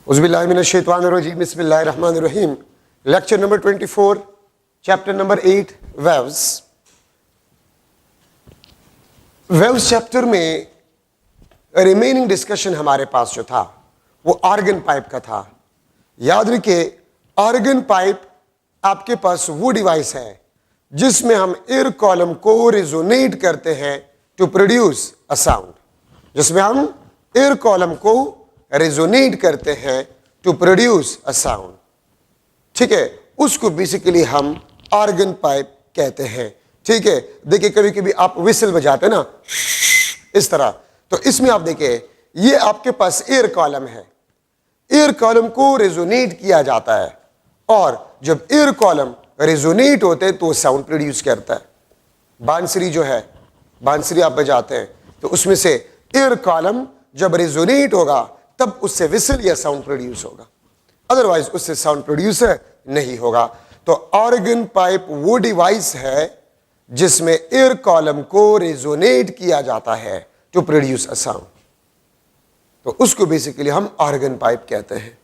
उज़्बिल्लाहिमिनश्शैतानिर्रजीम बिस्मिल्लाहिर्रहमानिर्रहीम। Lecture number 24, chapter number 8, waves. Waves chapter में remaining discussion हमारे पास जो था वो ऑर्गन पाइप का था। याद रखिए, ऑर्गन पाइप आपके पास वो डिवाइस है जिसमें हम एयर कॉलम को रिजोनेट करते हैं टू प्रोड्यूस अ साउंड, जिसमें हम एयर कॉलम को रेजोनेट करते हैं टू प्रोड्यूस अ साउंड। ठीक है, उसको बेसिकली हम ऑर्गन पाइप कहते हैं। ठीक है, देखिए कभी कभी आप विसल बजाते हैं ना इस तरह, तो इसमें आप देखिए ये आपके पास एयर कॉलम है, एयर कॉलम को रेजोनेट किया जाता है और जब एयर कॉलम रेजोनेट होते हैं तो साउंड प्रोड्यूस करता है। बांसुरी जो है, बांसुरी आप बजाते हैं तो उसमें से एयर कॉलम जब रेजोनेट होगा तब उससे विसल या साउंड प्रोड्यूस होगा, अदरवाइज उससे साउंड प्रोड्यूस नहीं होगा। तो ऑर्गन पाइप वो डिवाइस है जिसमें एयर कॉलम को रेजोनेट किया जाता है टू प्रोड्यूस अ साउंड, तो उसको बेसिकली हम ऑर्गन पाइप कहते हैं।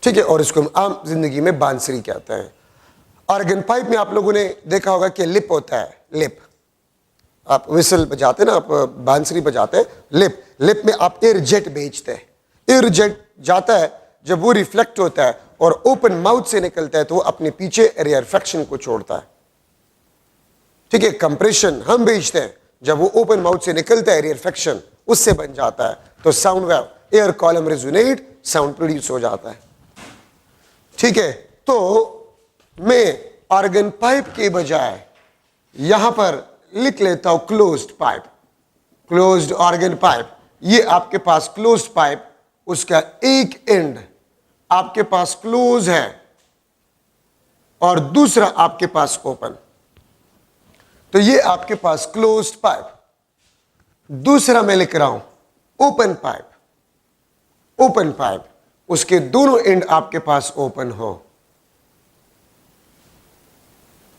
ठीक है, और इसको हम आम जिंदगी में बांसुरी कहते हैं। ऑर्गन पाइप में आप लोगों ने देखा होगा कि लिप होता है, लिप। आप विसल बजाते ना, आप बांसुरी बजाते हैं, लिप में आप एयर जेट भेजते हैं। एयर जेट जाता है, जब वो रिफ्लेक्ट होता है और ओपन माउथ से निकलता है तो वो अपने पीछे रेयरफेक्शन को छोड़ता है। ठीक है, कंप्रेशन हम भेजते हैं, जब वो ओपन माउथ से निकलता है रेयरफेक्शन उससे बन जाता है तो sound wave, air column resonate, sound produce हो जाता है। ठीक है, तो मैं ऑर्गन पाइप के बजाय यहां पर लिख लेता हूं closed pipe, closed organ pipe. ये आपके पास क्लोज्ड पाइप, उसका एक एंड आपके पास क्लोज है और दूसरा आपके पास ओपन, तो ये आपके पास क्लोज्ड पाइप। दूसरा मैं लिख रहा हूं ओपन पाइप, ओपन पाइप, उसके दोनों एंड आपके पास ओपन हो,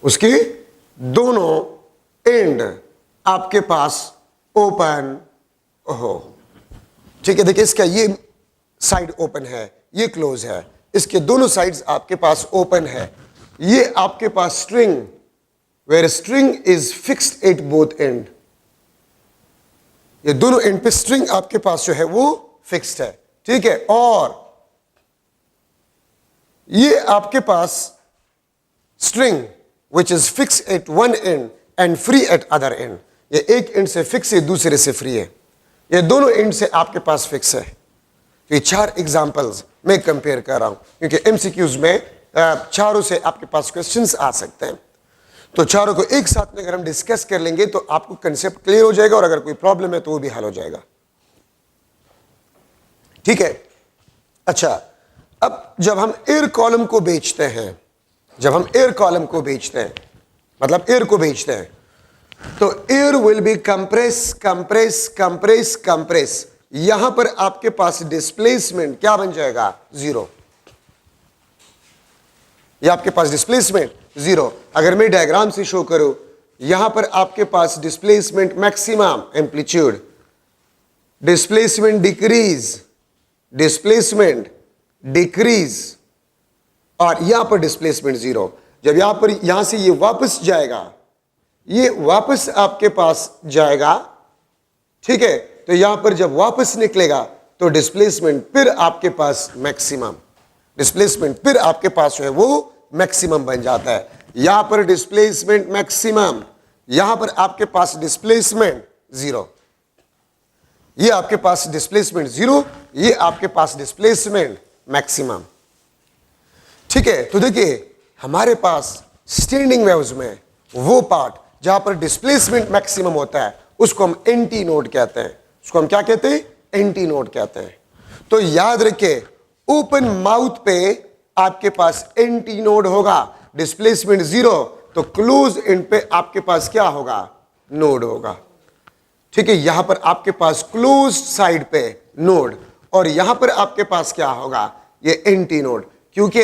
उसके दोनों एंड आपके पास ओपन हो। ठीक है, देखिए इसका ये साइड ओपन है, ये क्लोज है, इसके दोनों साइड्स आपके पास ओपन है। ये आपके पास string, where string is fixed at both end, ये दोनों एंड पे स्ट्रिंग आपके पास जो है वो फिक्स्ड है। ठीक है, और ये आपके पास string which is fix at one end and free at other end, ये एक एंड से फिक्स है, दूसरे से फ्री है, ये दोनों एंड से आपके पास फिक्स है। तो ये चार एग्जांपल्स मैं कंपेयर कर रहा हूं क्योंकि एमसीक्यूज में चारों से आपके पास क्वेश्चंस आ सकते हैं, तो चारों को एक साथ में अगर हम डिस्कस कर लेंगे तो आपको कंसेप्ट क्लियर हो जाएगा और अगर कोई प्रॉब्लम है तो वो भी हल हो जाएगा। ठीक है, अच्छा, अब जब हम एयर कॉलम को बेचते हैं, जब हम एयर कॉलम को बेचते हैं मतलब एयर को बेचते हैं, तो air will be compress compress compress compress, यहां पर आपके पास डिस्प्लेसमेंट क्या बन जाएगा, जीरो। यह आपके पास डिस्प्लेसमेंट जीरो। अगर मैं डायग्राम से शो करूं, यहां पर आपके पास displacement maximum amplitude, displacement decrease, displacement decrease, और यहां पर डिस्प्लेसमेंट जीरो। जब यहां पर यहां से ये वापस जाएगा, ये वापस आपके पास जाएगा, ठीक है, तो यहां पर जब वापस निकलेगा तो डिस्प्लेसमेंट फिर आपके पास मैक्सिमम, डिस्प्लेसमेंट फिर आपके पास जो है वो मैक्सिमम बन जाता है। यहां पर डिस्प्लेसमेंट मैक्सिमम, यहां पर आपके पास डिस्प्लेसमेंट जीरो, ये आपके पास डिस्प्लेसमेंट जीरो, ये आपके पास डिस्प्लेसमेंट मैक्सिमम। ठीक है, तो देखिए हमारे पास स्टैंडिंग वेव्स में वो पार्ट जहां पर डिस्प्लेसमेंट मैक्सिमम होता है उसको हम एंटी नोड कहते हैं, उसको हम क्या कहते हैं, एंटी नोड कहते हैं। तो याद रखिए, ओपन माउथ पे आपके पास एंटी नोड होगा, डिस्प्लेसमेंट जीरो, तो क्लोज एंड पे आपके पास क्या होगा, नोड होगा। ठीक है, यहां पर आपके पास क्लोज साइड पे नोड और यहां पर आपके पास क्या होगा, ये एंटी नोड, क्योंकि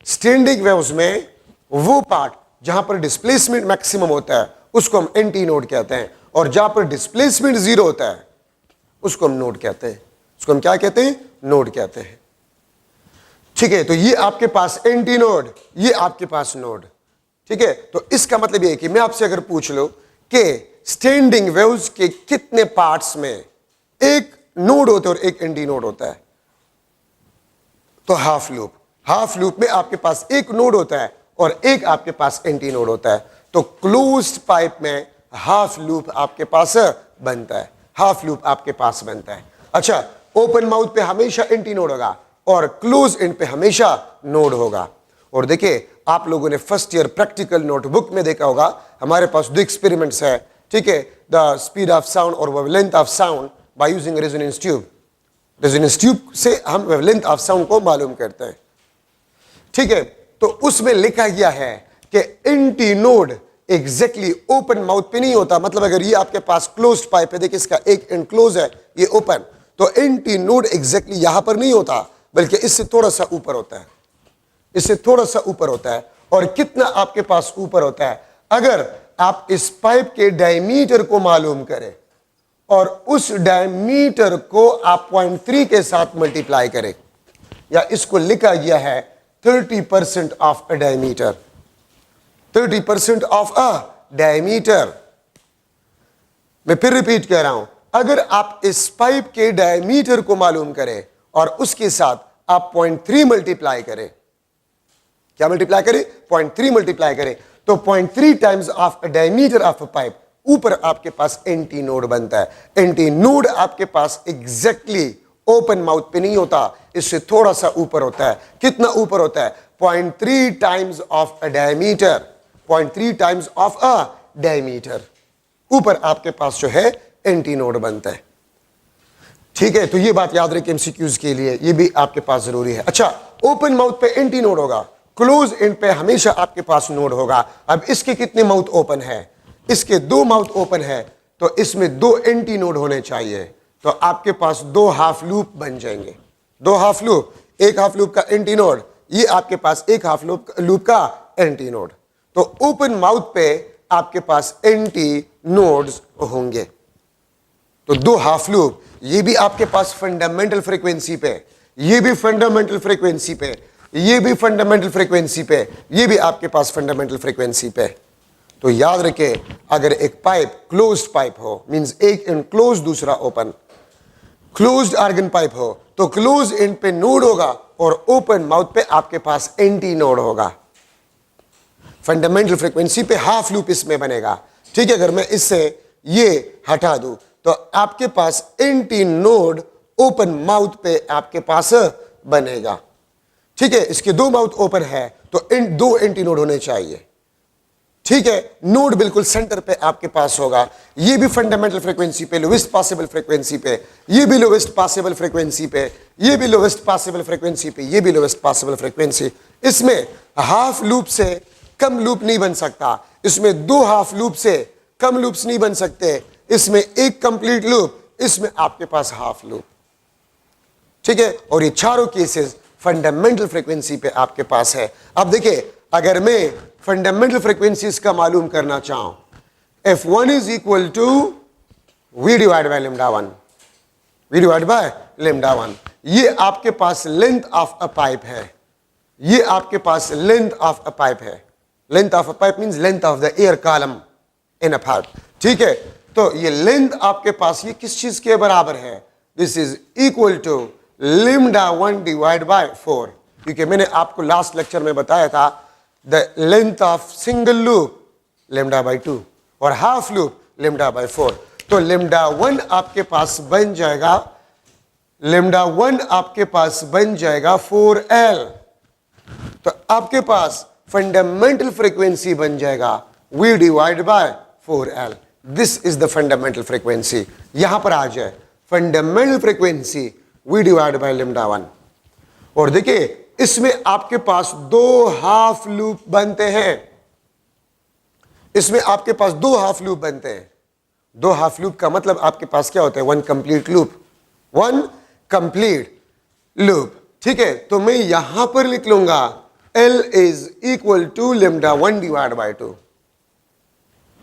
स्टैंडिंग वेव्स में वो पार्ट जहां पर डिस्प्लेसमेंट मैक्सिमम होता है उसको हम एंटी नोड कहते हैं, और जहां पर डिस्प्लेसमेंट जीरो होता है उसको हम नोड कहते हैं, उसको हम क्या कहते हैं, नोड कहते हैं। ठीक है, तो ये आपके पास एंटी नोड, ये आपके पास नोड। ठीक है, तो इसका मतलब ये है कि मैं आपसे अगर पूछ लो कि स्टैंडिंग वेव्स के कितने पार्ट्स में एक नोड होता है और एक एंटी नोड होता है, तो हाफ लूप, हाफ लूप में आपके पास एक नोड होता है और एक आपके पास एंटी नोड होता है। तो क्लोज्ड पाइप में हाफ लूप आपके पास बनता है, हाफ लूप आपके पास बनता है। अच्छा, ओपन माउथ पे हमेशा एंटी नोड होगा और क्लोज एंड पे हमेशा नोड होगा। और देखिए, आप लोगों ने फर्स्ट ईयर प्रैक्टिकल नोटबुक में देखा होगा, हमारे पास दो एक्सपेरिमेंट्स है। ठीक है, द स्पीड ऑफ साउंड और wavelength of sound by using resonance tube. Resonance tube से हम वेवलेंथ ऑफ साउंड को मालूम करते हैं। ठीक है, तो उसमें लिखा गया है कि anti node exactly open mouth पे नहीं होता। मतलब अगर ये आपके पास क्लोज्ड पाइप है, देखिए इसका एक एंड क्लोज है, ये ओपन, तो एंटी नोड एग्जैक्टली यहां पर नहीं होता, बल्कि इससे थोड़ा सा ऊपर होता है, इससे थोड़ा सा ऊपर होता है। और कितना आपके पास ऊपर होता है, अगर आप इस पाइप के डायमीटर को मालूम करें और उस डायमीटर को आप 0.3 के साथ मल्टीप्लाई करें, या इसको लिखा गया है 30% of a diameter, 30% of a diameter. मैं फिर रिपीट कर रहा हूं, अगर आप इस पाइप के डायमीटर को मालूम करें और उसके साथ आप 0.3 मल्टीप्लाई करें, क्या मल्टीप्लाई करें, 0.3 मल्टीप्लाई करें, तो 0.3 times of a diameter of a pipe, ऊपर आपके पास एंटी नोड बनता है। एंटी नोड आपके पास एग्जैक्टली ओपन माउथ पे नहीं होता, इससे थोड़ा सा ऊपर होता है। कितना ऊपर होता है, 0.3 times of a diameter, 0.3 times of a diameter ऊपर आपके पास जो है एंटी नोड बनता है। ठीक है, तो ये बात याद रखिए एमसीक्यूज के लिए, ये भी आपके पास जरूरी है। अच्छा, ओपन माउथ पे एंटी नोड होगा, क्लोज एंड पे हमेशा आपके पास नोड होगा। अब इसके कितने माउथ ओपन है, इसके 2 माउथ ओपन है, तो इसमें 2 एंटी नोड होने चाहिए, तो आपके पास 2 हाफ लूप बन जाएंगे। 2 हाफ लूप, एक हाफ लूप का एंटी नोड, ये आपके पास एक हाफ लूप का एंटी नोड। तो ओपन माउथ पे आपके पास एंटी नोड्स होंगे। तो 2 हाफ लूप, ये भी आपके पास फंडामेंटल फ्रीक्वेंसी पे, ये भी फंडामेंटल फ्रीक्वेंसी पे, ये भी फंडामेंटल फ्रीक्वेंसी पे, ये भी आपके पास फंडामेंटल फ्रीक्वेंसी पे। तो याद रखें, अगर एक पाइप क्लोज्ड पाइप हो, मींस एक एंड क्लोज दूसरा ओपन, क्लोज्ड आर्गन पाइप हो तो क्लोज एंड पे नोड होगा और ओपन माउथ पे आपके पास एंटी नोड होगा। फंडामेंटल फ्रीक्वेंसी पे हाफ लूप इसमें बनेगा। ठीक है, अगर मैं इससे ये हटा दूं तो आपके पास एंटी नोड ओपन माउथ पे आपके पास बनेगा। ठीक है, इसके 2 माउथ ओपन है तो 2 एंटी नोड होने चाहिए। ठीक है, नोड बिल्कुल सेंटर पे आपके पास होगा। ये भी फंडामेंटल फ्रीक्वेंसी पे, लोवेस्ट पॉसिबल फ्रीक्वेंसी पे, ये भी लोवेस्ट पॉसिबल फ्रीक्वेंसी पे, ये भी लोवेस्ट पॉसिबल फ्रीक्वेंसी पे, ये भी लोवेस्ट पॉसिबल फ्रीक्वेंसी। इसमें हाफ लूप से कम लूप नहीं बन सकता, इसमें 2 हाफ लूप से कम लूप्स नहीं बन सकते, इसमें एक कंप्लीट लूप, इसमें आपके पास हाफ लूप। ठीक है, और ये चारों केसेस फंडामेंटल फ्रीक्वेंसी पे आपके पास है। अब देखिए, अगर मैं फंडामेंटल फ्रीक्वेंसीज का मालूम करना चाहूं, F1 is equal to V divide by lambda 1, V divide by lambda 1। ये आपके पास लेंथ ऑफ अ पाइप है, ये आपके पास लेंथ ऑफ अ पाइप है। Length of a pipe means length of the air column in a pipe. ठीक है, तो ये लेंथ आपके पास ये किस चीज के बराबर है, this is equal to lambda 1 divide by 4, क्योंकि मैंने आपको लास्ट लेक्चर में बताया था the length of single loop lambda by 2 और हाफ लूप लैम्डा बाय 4। तो लैम्डा 1 आपके पास बन जाएगा, लैम्डा 1 आपके पास बन जाएगा 4L। तो आपके पास फंडामेंटल फ्रीक्वेंसी बन जाएगा V divide bye 4L। This is the fundamental frequency. यहां पर आ जाए fundamental frequency V divide by lambda 1। और देखिए, इसमें आपके पास 2 हाफ लूप बनते हैं, इसमें आपके पास 2 हाफ लूप बनते हैं। 2 हाफ लूप का मतलब आपके पास क्या होता है, 1 कंप्लीट लूप, 1 कंप्लीट लूप। ठीक है, तो मैं यहां पर लिख लूंगा L is equal to lambda 1 divide by 2।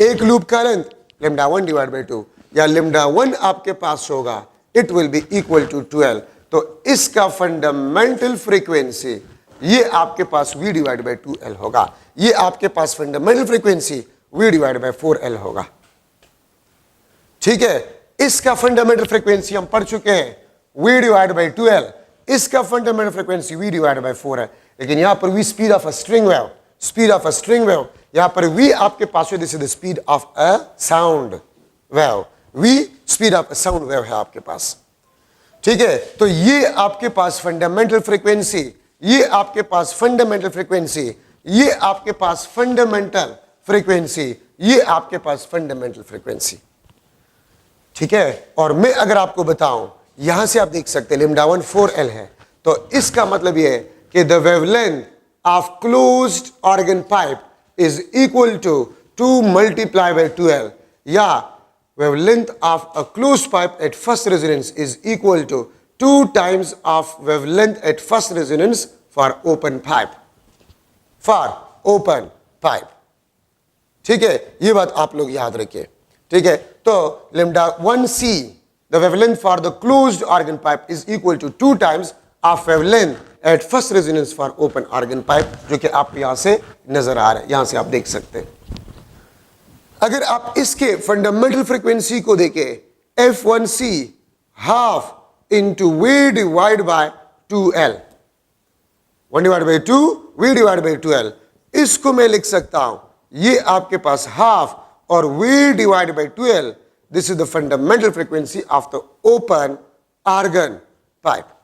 एक लूप का लेंथ लैम्डा 1 डिवाइड बाय 2, या लैम्डा 1 आपके पास होगा, it will be equal to 12। तो इसका फंडामेंटल फ्रीक्वेंसी ये आपके पास v डिवाइड बाई 2l होगा। ये आपके पास fundamental frequency v divide by 4l होगा। ठीक है, इसका फंडामेंटल फ्रीक्वेंसी हम पढ़ चुके हैं v डिवाइड बाई 2l। इसका fundamental frequency v divide by 4 है। लेकिन यहां पर v speed of a string wave, speed of a string wave, यहां पर v आपके पास है, this is the speed of a sound wave. v speed of a sound wave है आपके पास। ठीक है, तो ये आपके पास फंडामेंटल फ्रीक्वेंसी, ये आपके पास फंडामेंटल फ्रीक्वेंसी, ये आपके पास फंडामेंटल फ्रीक्वेंसी, ये आपके पास फंडामेंटल फ्रीक्वेंसी। ठीक है, और मैं अगर आपको बताऊं, यहां से आप देख सकते हैं लिम्डा 1 4l है, तो इसका मतलब ये है कि the wavelength of closed organ pipe is equal to 2 multiply by 2l, या wavelength of a closed pipe at first resonance is equal to 2 times of wavelength at first resonance for open pipe, for open pipe। ठीक है, ये बात आप लोग याद रखिए। ठीक है, तो lambda 1c the wavelength for the closed organ pipe is equal to 2 times of wavelength at first resonance for open organ pipe, जो कि आप यहां से नजर आ रहे हैं, यहां से आप देख सकते हैं। अगर आप इसके फंडामेंटल फ्रीक्वेंसी को देखें, F1c half into v divide by 2l, 1 divide by 2 v divide by 2l, इसको मैं लिख सकता हूं, ये आपके पास हाफ और v divide by 2l, this is the fundamental frequency of the open organ pipe.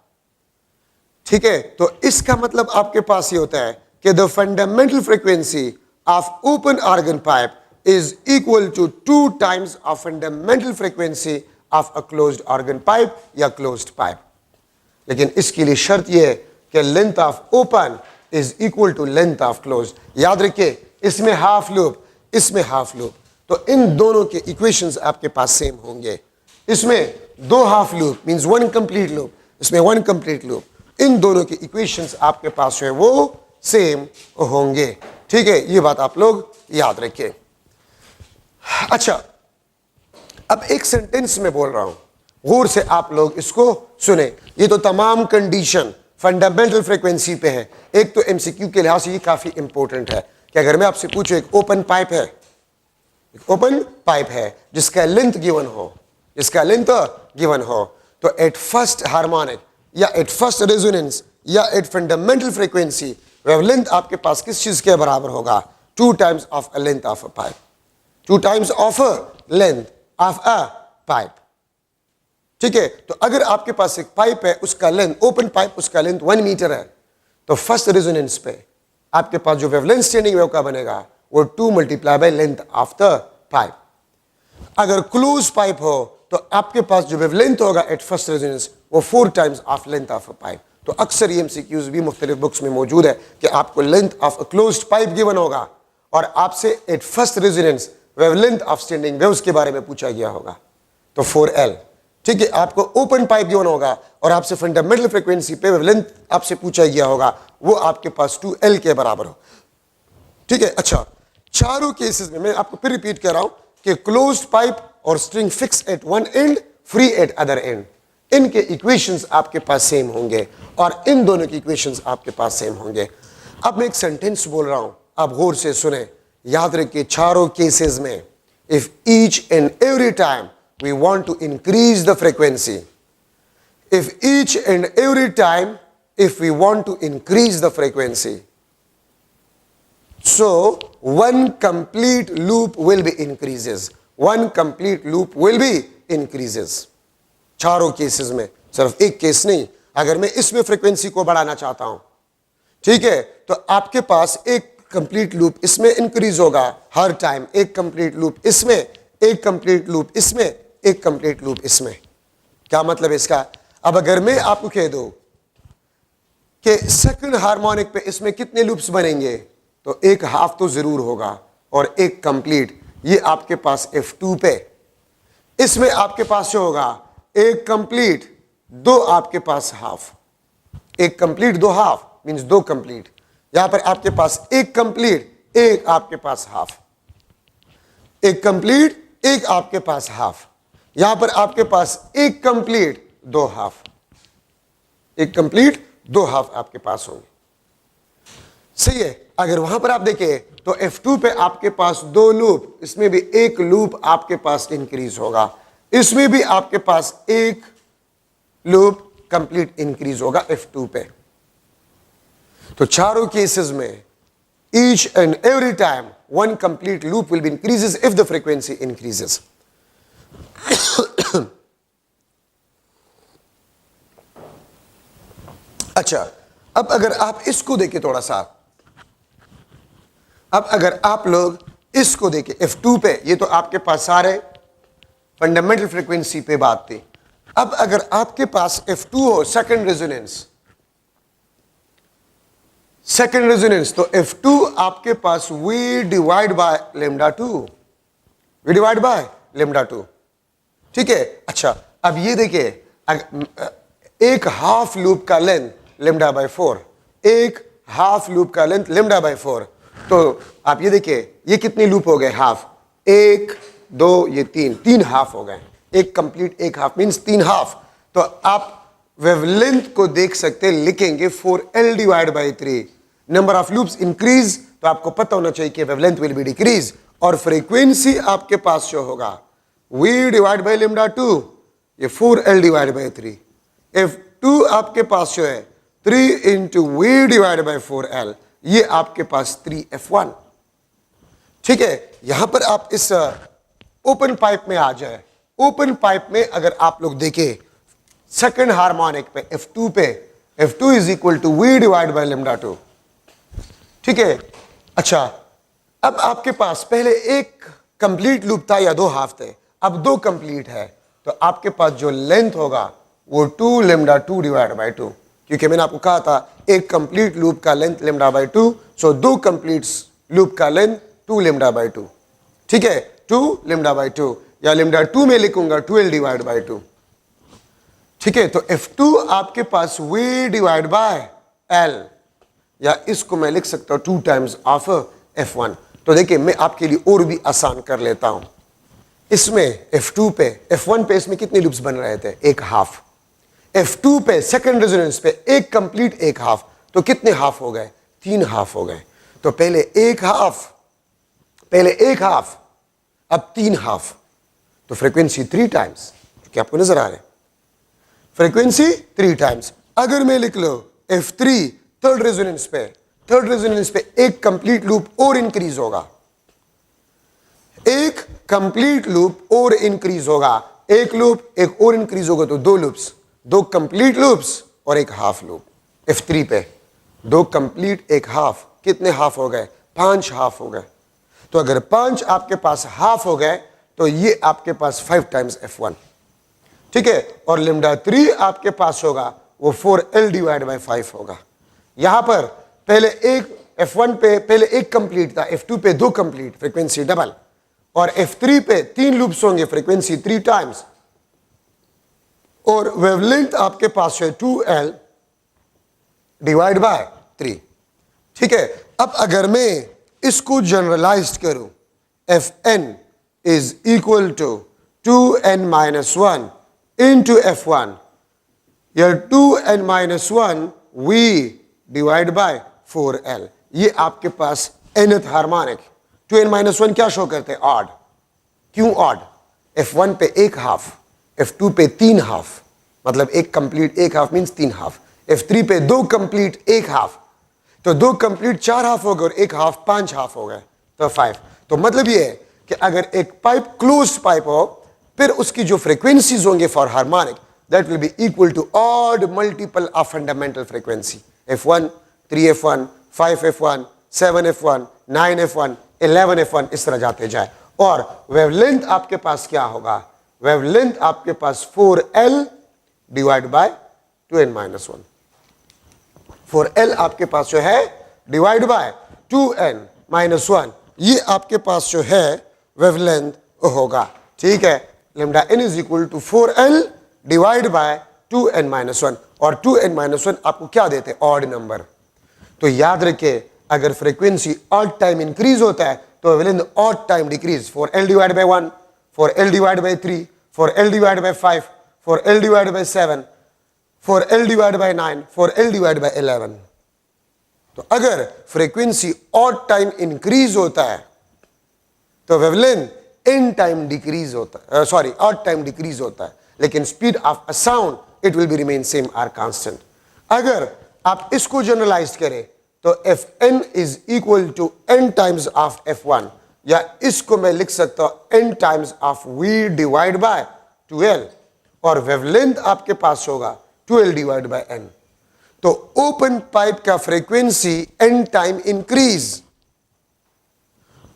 ठीक है, तो इसका मतलब आपके पास ये होता है कि the fundamental frequency of open organ pipe is equal to 2 times of fundamental frequency of a closed organ pipe या closed pipe। लेकिन इसके लिए शर्त यह है कि length of open is equal to length of closed। याद रखिए, इसमें हाफ लूप, इसमें हाफ लूप, तो इन दोनों के इक्वेशंस आपके पास सेम होंगे। इसमें 2 half loop means 1 complete loop, इसमें 1 कंप्लीट लूप, इन दोनों के इक्वेशंस आपके पास जो है वो सेम होंगे। ठीक है, ये बात आप लोग याद रखिए। अच्छा, अब एक सेंटेंस में बोल रहा हूं, गौर से आप लोग इसको सुने। ये तो तमाम कंडीशन फंडामेंटल फ्रीक्वेंसी पे है। एक तो एमसीक्यू के लिहाज से ये काफी इंपॉर्टेंट है कि अगर मैं आपसे पूछूं, एक ओपन पाइप है, एक ओपन पाइप है जिसका लेंथ गिवन हो, जिसका लेंथ गिवन हो, तो एट फर्स्ट हार्मोनिक या एट फर्स्ट रेजोनेंस या एट फंडामेंटल फ्रीक्वेंसी वेवलेंथ आपके पास किस चीज के बराबर होगा? 2 times of a length of a pipe, 2 times of a length of a pipe. ठीक है, तो अगर आपके पास एक पाइप है, उसका लेंथ, ओपन पाइप, उसका लेंथ 1 मीटर है, तो फर्स्ट रेजोनेंस पे आपके पास जो वेवलेंथ स्टैंडिंग वेव का बनेगा वो 2 multiply by length of the pipe. अगर क्लोज पाइप हो तो आपके पास जो वेवलेंथ होगा एट फर्स्ट रेजोनेंस वो 4 times of length of a pipe. तो अक्सर ये एमसीक्यूज भी मुख्तलिफ बुक्स में मौजूद है कि आपको length of a closed pipe given होगा और आपसे at first resonance wavelength of standing waves के बारे में पूछा गया होगा, तो 4l। ठीक है, आपको ओपन पाइप गिवन होगा और आपसे फंडामेंटल फ्रीक्वेंसी पे वेवलेंथ आपसे पूछा गया होगा, वो आपके पास 2l के बराबर हो। ठीक है, अच्छा, चारों केसेस में मैं आपको फिर रिपीट कर रहा हूं कि क्लोज्ड पाइप और string fix at one and, free at other and, इनके इक्वेशंस आपके पास सेम होंगे और इन दोनों की इक्वेशंस आपके पास सेम होंगे। अब मैं एक सेंटेंस बोल रहा हूं, आप गौर से सुने, याद रखिए, चारों केसेस में if each and every time we want to increase the frequency, if each and every time if we want to increase the frequency, so one complete loop will be increases, one complete loop will be increases। चारों cases में, सिर्फ एक case नहीं, अगर मैं इसमें frequency को बढ़ाना चाहता हूं, ठीक है, तो आपके पास एक कंप्लीट लूप इसमें इंक्रीज होगा हर टाइम, एक कंप्लीट लूप इसमें, एक कंप्लीट लूप इसमें, एक कंप्लीट लूप इसमें। क्या मतलब है इसका? अब अगर मैं आपको कह दूं कि सेकंड हार्मोनिक पे इसमें कितने लूप्स बनेंगे, तो एक हाफ तो जरूर होगा और एक कंप्लीट, ये आपके पास F2 पे। इसमें आपके पास जो होगा एक कंप्लीट, 2 आपके पास हाफ, एक कंप्लीट 2 हाफ मींस 2 कंप्लीट। यहां पर आपके पास एक कंप्लीट, एक आपके पास हाफ, एक कंप्लीट, एक आपके पास हाफ। यहां पर आपके पास एक कंप्लीट, 2 हाफ। एक कंप्लीट, दो हाफ आपके पास होंगे। सही है। अगर वहां पर आप देखें तो F2 पे आपके पास दो लूप, इसमें भी एक लूप आपके पास इंक्रीज होगा, इसमें भी आपके पास एक लूप कंप्लीट इंक्रीज होगा F2 पे। तो चारों केसेस में each and every time one complete loop will be increases if the frequency increases. अच्छा, अब अगर आप इसको देखें थोड़ा सा, अब अगर आप लोग इसको देखें F2 पे, ये तो आपके पास सारे फंडामेंटल फ्रीक्वेंसी पे बात थी। अब अगर आपके पास F2 हो सेकंड रेजोनेंस, सेकंड रेजोनेंस, तो F2 आपके पास V divide by lambda 2, V divide by lambda 2, ठीक है। अच्छा, अब ये देखिए, एक हाफ लूप का लेंथ लेमडा बाय 4, एक हाफ लूप का लेंथ लेमडा बाय 4, तो आप ये देखिए ये कितने लूप हो गए हाफ, एक दो ये तीन हाफ हो गए, एक कंप्लीट एक हाफ मींस 3 हाफ। तो आप वेवलेंथ को देख सकते, लिखेंगे 4L divide bye 3, number of loops increase, तो आपको पता होना चाहिए कि वेवलेंथ विल बी डिक्रीज, और फ्रीक्वेंसी आपके पास शो होगा V डिवाइड बाय लेमडा 2, ये 4L डिवाइड बाय 3, F2 आपके पास शो है 3 into V divide bye 4L, ये आपके पास 3F1, ठीक है। यहां पर आप इस ओपन पाइप में आ जाए, ओपन पाइप में अगर आप लोग देखें सेकंड हार्मोनिक पे F2 पे, F2 is equal to V divide by lambda 2, ठीक है। अच्छा, अब आपके पास पहले एक कंप्लीट लूप था या दो हाफ थे, अब दो कंप्लीट है, तो आपके पास जो लेंथ होगा वो 2 लेमडा 2 डिवाइड बाय 2, क्योंकि मैंने आपको कहा था एक कंप्लीट लूप का लेंथ लेमडा बाय 2, सो दो कंप्लीट लूप का लेंथ 2 लेमडा बाय 2, ठीक है, 2 लेमडा बाय 2, या लेमडा 2 में लिखूंगा 12 डिवाइड बाय 2, ठीक है। तो F2 आपके पास V डिवाइड बाय L, या इसको मैं लिख सकता हूं 2 टाइम्स ऑफ F1। तो देखिए मैं आपके लिए और भी आसान कर लेता हूं, इसमें F2 पे, F1 पे इसमें कितने लूप्स बन रहे थे, एक हाफ, F2 पे सेकंड रेजोनेंस पे एक कंप्लीट एक हाफ, तो कितने हाफ हो गए, 3 हाफ हो गए। तो पहले एक हाफ, अब 3 हाफ, तो फ्रीक्वेंसी 3 टाइम्स, क्या आपको नजर आ रहा है, फ्रीक्वेंसी 3 टाइम्स। अगर मैं लिख लो F3 थर्ड रेजोनेंस पे एक कंप्लीट लूप और इंक्रीज होगा, एक कंप्लीट लूप और इंक्रीज होगा, एक लूप एक और इंक्रीज होगा, तो 2 लूप्स, 2 कंप्लीट लूप्स और एक हाफ लूप। F3 पे 2 कंप्लीट एक हाफ, कितने हाफ हो गए, 5 हाफ हो गए। तो अगर 5 आपके पास हाफ हो गए तो ये आपके पास 5 टाइम्स F1, ठीक है। और लेमडा 3 आपके पास होगा वो 4L डिवाइड बाय 5 होगा। यहां पर पहले एक F1 पे पहले एक कंप्लीट था, F2 पे 2 कंप्लीट, फ्रीक्वेंसी डबल, और F3 पे 3 लूप्स होंगे, फ्रीक्वेंसी 3 टाइम्स, और वेवलेंथ आपके पास है 2L डिवाइड बाय 3, ठीक है। अब अगर मैं इसको जनरलाइज करूं, Fn is equal to 2n-1 into F1, या 2n-1 V divide bye 4L, ये आपके पास nth हार्मोनिक। 2n-1 क्या शो करते हैं, ऑड। क्यों ऑड, F1 पे एक हाफ, F2 पे 3 हाफ, मतलब एक कंप्लीट एक हाफ मींस 3 हाफ, F3 पे 2 कंप्लीट एक हाफ, तो 2 कंप्लीट 4 हाफ हो गए और एक हाफ 5 हाफ हो गए, तो 5। तो मतलब ये है कि अगर एक पाइप क्लोज्ड पाइप हो, फिर उसकी जो फ्रीक्वेंसीज होंगे for harmonic, that will be equal to odd multiple of fundamental frequency, F1, 3F1, 5F1, 7F1, 9F1, 11F1, इस तरह जाते जाए। और वेवलेंथ आपके पास क्या होगा, वेवलेंथ आपके पास 4L divide by 2n-1, 4L आपके पास जो है डिवाइड बाय 2n-1, ये आपके पास जो है वेवलेंथ होगा, ठीक है। Lambda n is equal to 4L divide by 2n-1, और 2n-1 आपको क्या देते हैं, ऑड नंबर। तो याद रखिए अगर फ्रीक्वेंसी ऑड टाइम इंक्रीज होता है तो wavelength odd time decrease, 4L divide bye 1, 4L divide bye 3, 4L divide bye 5, 4L divide bye 7, 4L divide bye 9, 4L divide bye 11। तो अगर फ्रीक्वेंसी ऑड टाइम इंक्रीज होता है तो वेवलेंथ इन टाइम डिक्रीज होता है, सॉरी ऑड टाइम डिक्रीज होता है, लेकिन speed of a sound it will be remain same or constant. अगर आप इसको जनरलाइज करें तो Fn is equal to n times of F1, या इसको मैं लिख सकता हूं n times of V divide by 2L, और वेवलेंथ आपके पास होगा 2L डिवाइड बाय n। तो ओपन पाइप का frequency n time increase,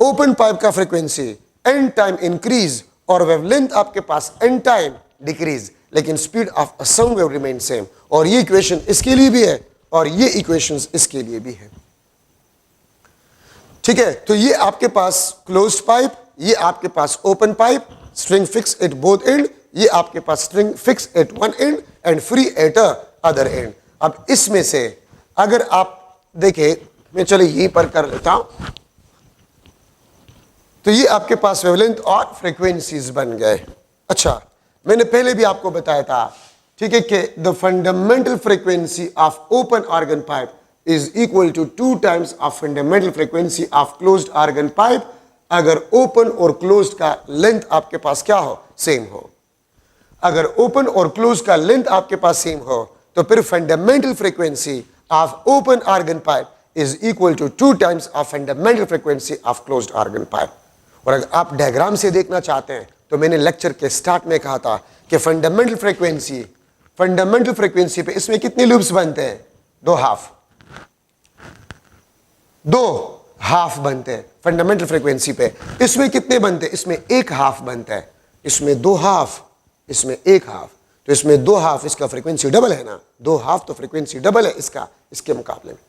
open pipe का फ्रीक्वेंसी n टाइम इंक्रीज और वेवलेंथ आपके पास n टाइम डिक्रीज, लेकिन speed of a sound wave remain same. और ये इक्वेशन इसके लिए भी है और ये इक्वेशंस इसके लिए भी है। ठीक है, तो ये आपके पास क्लोज्ड पाइप, ये आपके पास open pipe, string fix at both end, ये आपके पास string fix at one end and free at other end. अब इसमें से अगर आप देखें, मैं चलो यहीं पर कर लेता हूं, तो ये आपके पास वेवलेंथ और फ्रीक्वेंसीज बन गए। अच्छा, मैंने पहले भी आपको बताया था, ठीक है, कि the fundamental frequency of open organ pipe is equal to 2 times of fundamental frequency of closed organ pipe, अगर ओपन और क्लोज्ड का लेंथ आपके पास क्या हो, सेम हो। अगर ओपन और क्लोज का लेंथ आपके पास सेम हो तो फिर fundamental frequency of open organ pipe is equal to 2 times of fundamental frequency of closed organ pipe. और अगर आप डायग्राम से देखना चाहते हैं तो मैंने लेक्चर के स्टार्ट में कहा था कि फंडामेंटल फ्रीक्वेंसी पे इसमें कितने लूप्स बनते हैं, 2 हाफ बनते हैं फंडामेंटल फ्रीक्वेंसी पे। इसमें कितने बनते हैं, इसमें 1 हाफ बनता है, इसमें 2 हाफ, इसमें 1 हाफ, तो इसमें 2 हाफ, इसका फ्रीक्वेंसी डबल है ना, 2 हाफ तो फ्रीक्वेंसी डबल है इसका, इसके मुकाबले में।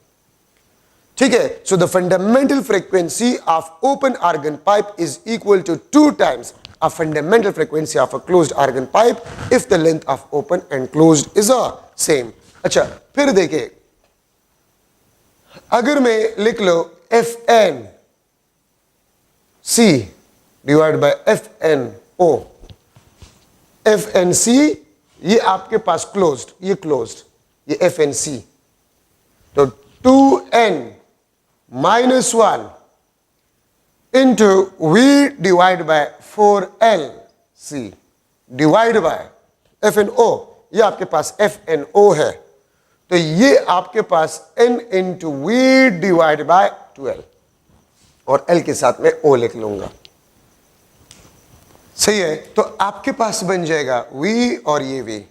ठीक है, so the fundamental frequency of open organ pipe is equal to 2 times of fundamental frequency of a closed organ pipe if the length of open and closed is a same. अच्छा, फिर देखिए, अगर मैं लिख लो Fn C divide by Fno, FNC ये आपके पास क्लोज्ड, ये क्लोज्ड, ये FNC, तो 2n minus 1 into V divide by 4LC divide by FNO, ये आपके पास FNO है, तो ये आपके पास n into V divide by 2L, और L के साथ में O लिख लूंगा। सही है, तो आपके पास बन जाएगा V और ये V,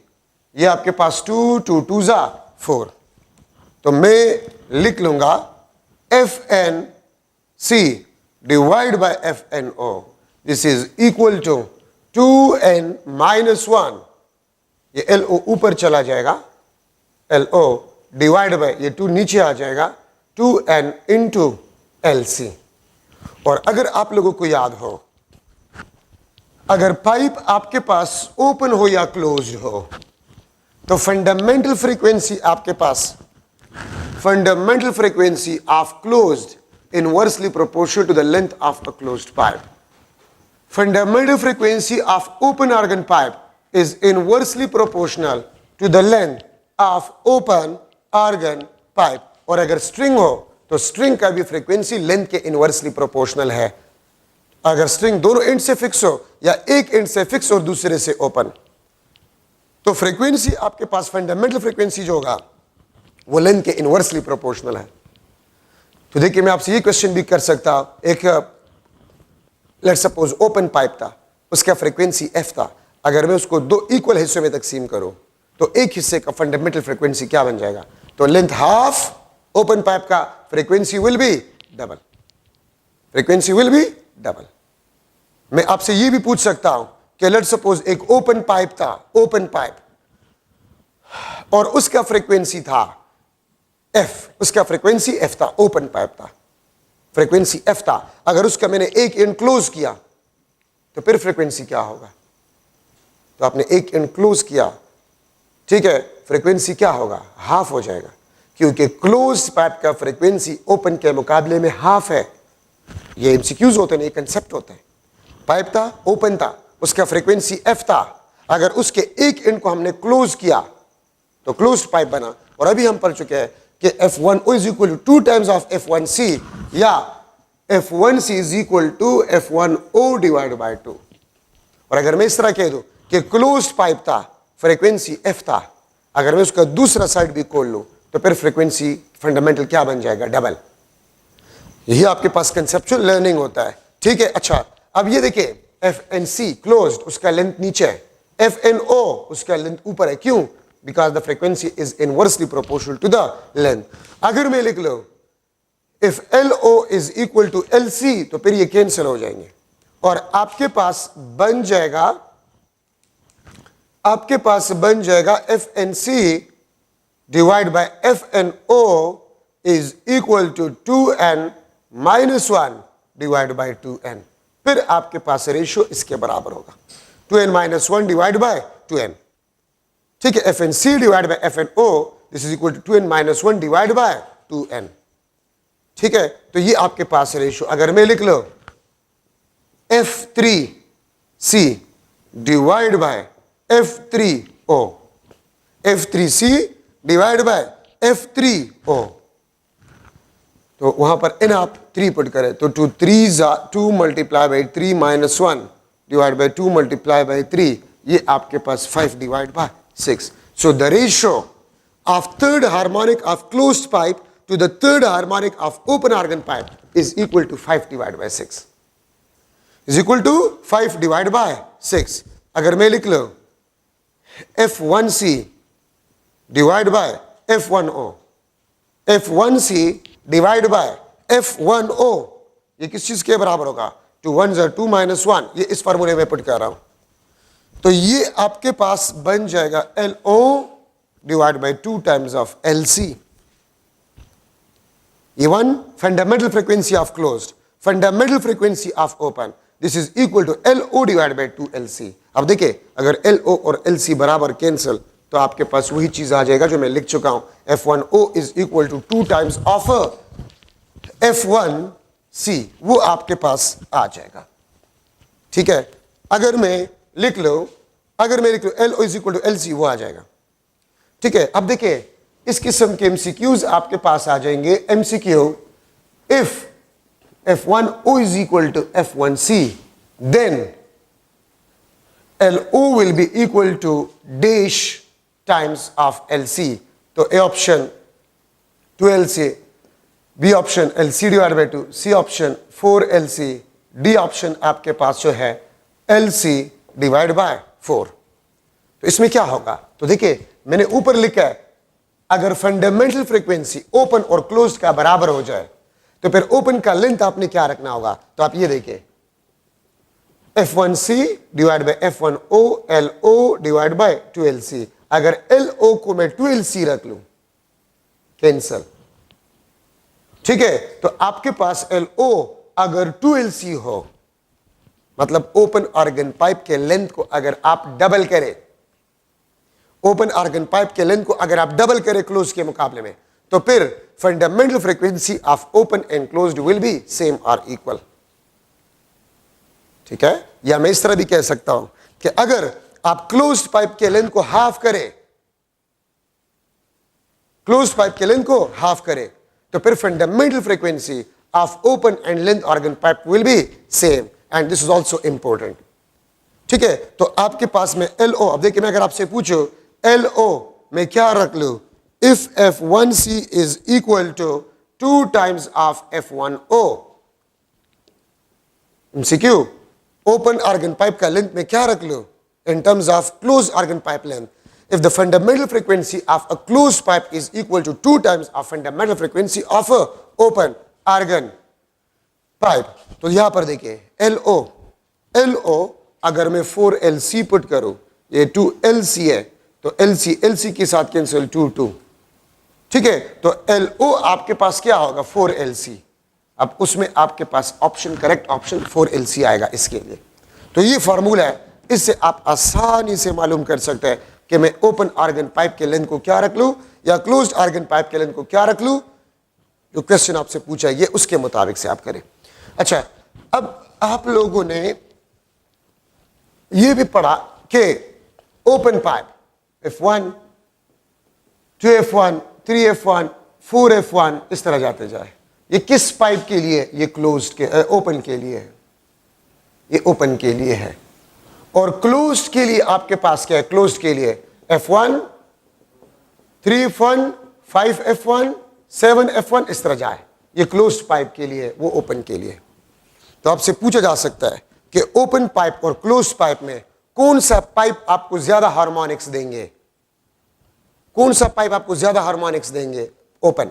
ये आपके पास 2 2 2 जा 4, तो मैं लिख लूंगा FNC divide by FNO, this is equal to 2n minus 1, ये LO ऊपर चला जाएगा, LO डिवाइड बाय ये 2 नीचे आ जाएगा, 2n इंटू LC। और अगर आप लोगों को याद हो, अगर पाइप आपके पास ओपन हो या क्लोज हो तो फंडामेंटल फ्रीक्वेंसी आपके पास, fundamental frequency of closed inversely proportional to the length of a closed pipe. Fundamental frequency of open organ pipe is inversely proportional to the length of open organ pipe. और अगर string हो तो string का भी frequency length के inversely proportional है। अगर string दोनों एंड से फिक्स हो या एक एंड से फिक्स और दूसरे से ओपन, तो फ्रीक्वेंसी आपके पास फंडामेंटल फ्रीक्वेंसी जो होगा वो लेंथ के इनवर्सली प्रोपोर्शनल है। तो देखिए, मैं आपसे ये क्वेश्चन भी कर सकता हूं, एक लेट सपोज ओपन पाइप था, उसका फ्रीक्वेंसी f था, अगर मैं उसको 2 इक्वल हिस्सों में तकसीम करूं तो एक हिस्से का फंडामेंटल फ्रीक्वेंसी क्या बन जाएगा, तो लेंथ हाफ, ओपन पाइप का frequency will be double, frequency will be double. मैं आपसे ये भी पूछ सकता हूं कि लेट सपोज एक ओपन पाइप था, ओपन पाइप, और उसका फ्रीक्वेंसी था f, उसका फ्रीक्वेंसी f था, ओपन पाइप था, फ्रीक्वेंसी f था, अगर उसका मैंने एक एंड क्लोज किया तो फिर फ्रीक्वेंसी क्या होगा, तो आपने एक एंड क्लोज किया, ठीक है, फ्रीक्वेंसी क्या होगा, हाफ हो जाएगा, क्योंकि क्लोज पाइप का फ्रीक्वेंसी ओपन के मुकाबले में हाफ है। ये एमसीक्यूज होते हैं, ये कंसेप्ट होते हैं। पाइप था, ओपन था, उसका फ्रीक्वेंसी f था, अगर उसके एक एंड को हमने क्लोज किया तो क्लोज्ड पाइप बना। और अभी हम पढ़ चुके हैं कि F1O is equal to 2 times of F1C या F1C is equal to F1O divide by 2। और अगर मैं इस तरह कह दूं कि क्लोज्ड पाइप था, फ्रीक्वेंसी F था, अगर मैं उसका दूसरा साइड भी खोल लूं तो फिर फ्रीक्वेंसी फंडामेंटल क्या बन जाएगा? डबल। यही आपके पास कंसेप्चुअल लर्निंग होता है, ठीक है। अच्छा, अब ये देखिए FNC क्लोज्ड, उसका लेंथ नीचे है, FNO उसका लेंथ ऊपर है। क्यों? Because the frequency is inversely proportional to the length. अगर मैं लिख लो if LO is equal to LC तो फिर ये कैंसिल हो जाएंगे और आपके पास बन जाएगा FNC divide by FNO is equal to 2n minus 1 divide by 2n। फिर आपके पास रेशियो इसके बराबर होगा 2n minus 1 divide by 2n, ठीक है। FNC divide by FNO this is equal to 2n minus 1 divide by 2n, ठीक है। तो ये आपके पास रेशियो, अगर मैं लिख लो F3C divide by F3O, F3C divide by F3O, तो वहां पर n आप 3 पुट करें तो 2 multiply by 3 minus 1 divide by 2 multiply by 3, ये आपके पास 5 divide by 6। So the ratio of third harmonic of closed pipe to the third harmonic of open organ pipe is equal to 5 divided by 6, is equal to 5 divided by 6। अगर मैं लिख लो F1C divided by F1O, F1C divided by F1O, ये किस चीज के बराबर होगा? 2 1 are 2 minus 1, ये इस फार्मूले में पुट कर रहा हूं, तो ये आपके पास बन जाएगा LO divided by 2 times of LC। Even fundamental frequency of closed, fundamental frequency of open, this is equal to LO divided by 2LC। अब देखिए अगर LO और LC बराबर कैंसिल तो आपके पास वही चीज आ जाएगा जो मैं लिख चुका हूं, F1O is equal to 2 times of F1C, वो आपके पास आ जाएगा, ठीक है। अगर मैं लिख लो LO is equal to LC, वो आ जाएगा, ठीक है। अब देखिए इस किस्म के MCQs आपके पास आ जाएंगे। MCQ, if F1O is equal to F1C then LO will be equal to dash times of LC, तो A option 2LC, B option LC divide by 2, C option 4LC, D option आपके पास जो है LC divide by 4। तो इसमें क्या होगा? तो देखिए मैंने ऊपर लिखा है अगर फंडामेंटल फ्रीक्वेंसी ओपन और क्लोज्ड का बराबर हो जाए तो फिर ओपन का लेंथ आपने क्या रखना होगा? तो आप ये देखिए F1C divide by F1O LO divide by 2LC। अगर LO को मैं 2LC रख लूं कैंसल, ठीक है। तो आपके पास LO अगर 2LC हो मतलब ओपन ऑर्गन पाइप के लेंथ को अगर आप डबल करें, ओपन ऑर्गन पाइप के लेंथ को अगर आप डबल करें क्लोज के मुकाबले में, तो फिर fundamental frequency of open and closed will be same और इक्वल, ठीक है। या मैं इस तरह भी कह सकता हूं कि अगर आप क्लोज्ड पाइप के लेंथ को हाफ करें, क्लोज्ड पाइप के लेंथ को हाफ करें, तो फिर fundamental frequency of open and length organ pipe will be same, and this is also important, ठीक है। तो आपके पास में LO, अब देखिए मैं अगर आपसे पूछूं LO में क्या रख लूं? If F1C is equal to 2 times of F1O, MCQ, open organ pipe का लेंथ में क्या रख लूं? In terms of closed organ pipe length, if the fundamental frequency of a closed pipe is equal to 2 times of fundamental frequency of a open organ pipe, तो यहां पर देखिए LO अगर मैं 4LC पुट करूं, ये 2LC है, तो LC के साथ कैंसिल 2, ठीक है। तो LO आपके पास क्या होगा? 4LC। अब उसमें आपके पास ऑप्शन, करेक्ट ऑप्शन 4LC आएगा इसके लिए। तो ये फार्मूला है, इससे आप आसानी से मालूम कर सकते हैं कि मैं ओपन ऑर्गन पाइप के लेंथ को क्या रख लूं या क्लोज्ड ऑर्गन पाइप के लेंथ को क्या रख लूं। जो क्वेश्चन आपसे पूछा है ये उसके मुताबिक से आप करें। अच्छा, अब आप लोगों ने ये भी पढ़ा कि open pipe F1 2F1, 3F1, 4F1 इस तरह जाते जाए। ये किस पाइप के लिए? ये क्लोज्ड के ओपन के लिए है, ये ओपन के लिए है। और क्लोज्ड के लिए आपके पास क्या है? क्लोज्ड के लिए F1, 3F1, 5F1, 7F1 इस तरह जाए। ये क्लोज्ड पाइप के लिए, वो ओपन के लिए। तो आपसे पूछा जा सकता है कि ओपन पाइप और क्लोज्ड पाइप में कौन सा पाइप आपको ज्यादा हार्मोनिक्स देंगे? कौन सा पाइप आपको ज्यादा हार्मोनिक्स देंगे? ओपन।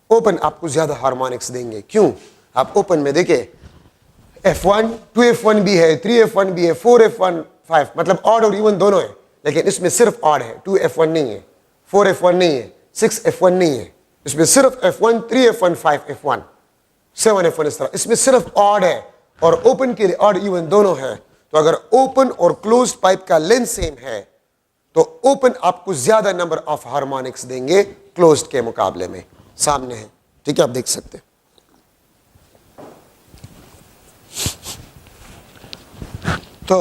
ओपन आपको ज्यादा हार्मोनिक्स देंगे। क्यों? आप ओपन में देखिए F1, 2F1 भी है, 3F1 भी है, 4F1, 5, मतलब ऑड और इवन दोनों है, लेकिन इसमें सिर्फ ऑड है। 2F1 नहीं है, 4F1 नहीं है, 6F1 नहीं है, इसमें सिर्फ F1, 3F1, 5F1, 7F1 इस तरह, इसमें सिर्फ ऑड है। और ओपन के लिए ऑड इवन दोनों है। तो अगर ओपन और क्लोज्ड पाइप का लेंथ सेम है तो ओपन आपको ज्यादा नंबर ऑफ हार्मोनिक्स देंगे क्लोज्ड के मुकाबले में। सामने है, ठीक है, आप देख सकते हैं। तो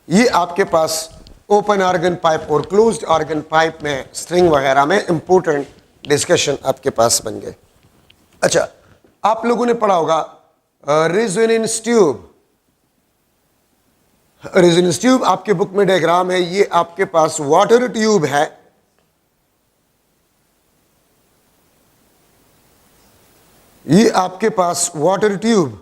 ये आपके पास ओपन ऑर्गन पाइप और क्लोज्ड ऑर्गन पाइप में स्ट्रिंग वगैरह में इंपॉर्टेंट डिस्कशन आपके पास बन गए। अच्छा, आप लोगों ने पढ़ा होगा रेजोनेंस ट्यूब। रेजोनेंस ट्यूब आपके बुक में डायग्राम है। ये आपके पास वाटर ट्यूब है, ये आपके पास वाटर ट्यूब,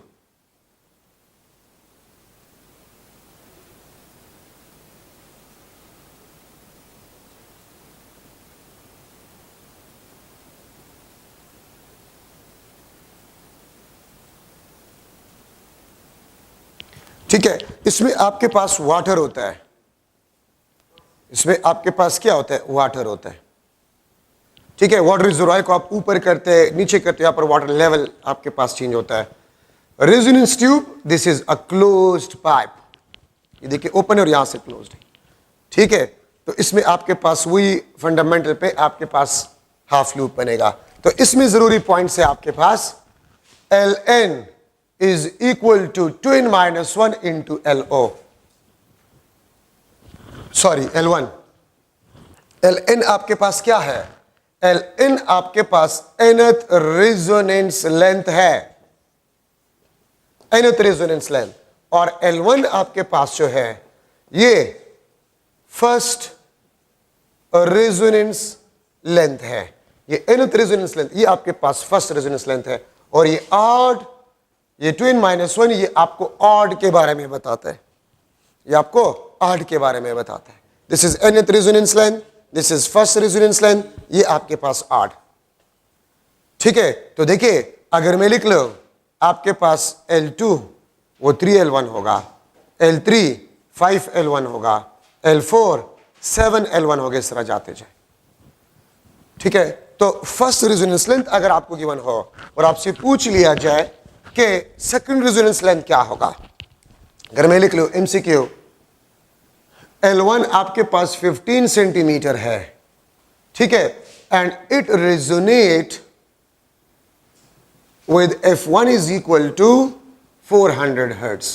ठीक है। इसमें आपके पास वाटर होता है, इसमें आपके पास क्या होता है? वाटर होता है, ठीक है। वाटर रिजर्वायर को आप ऊपर करते हैं, नीचे करते हैं, यहाँ पर वाटर लेवल आपके पास चेंज होता है। Resonance tube, this is a closed pipe. ये देखिए ओपन और यहां से क्लोज्ड है, ठीक है। तो इसमें आपके पास वही फंडामेंटल पे आपके पास हाफ लूप बनेगा। तो इसमें जरूरी पॉइंट्स है आपके पास Ln is equal to 2n-1 into LO, sorry L1। Ln आपके पास क्या है? Ln आपके पास nth रेजोनेंस लेंथ है, nth रेजोनेंस लेंथ। और L1 आपके पास जो है ये फर्स्ट रेजोनेंस लेंथ है। ये nth रेजोनेंस लेंथ, ये आपके पास फर्स्ट रेजोनेंस लेंथ है। और ये ऑड, ये 2n-1 ये आपको ऑड के बारे में बताता है, ये आपको ऑड के बारे में बताता है। This is nth resonance length, this is first resonance length, ये आपके पास ऑड, ठीक है। तो देखिए अगर मैं लिख लूं आपके पास L2 वो 3L1 होगा, L3 5L1 होगा, L4 7L1 होगा, इस तरह जाते जाए, ठीक है। तो फर्स्ट रेजोनेंस लेंथ अगर आपको गिवन हो और आपसे पूछ लिया जाए कि सेकंड रेजोनेंस लेंथ क्या होगा, अगर मैं लिख लूं MCQ L1 आपके पास 15 सेंटीमीटर है, ठीक है, and it resonate with F1 is equal to 400 hertz.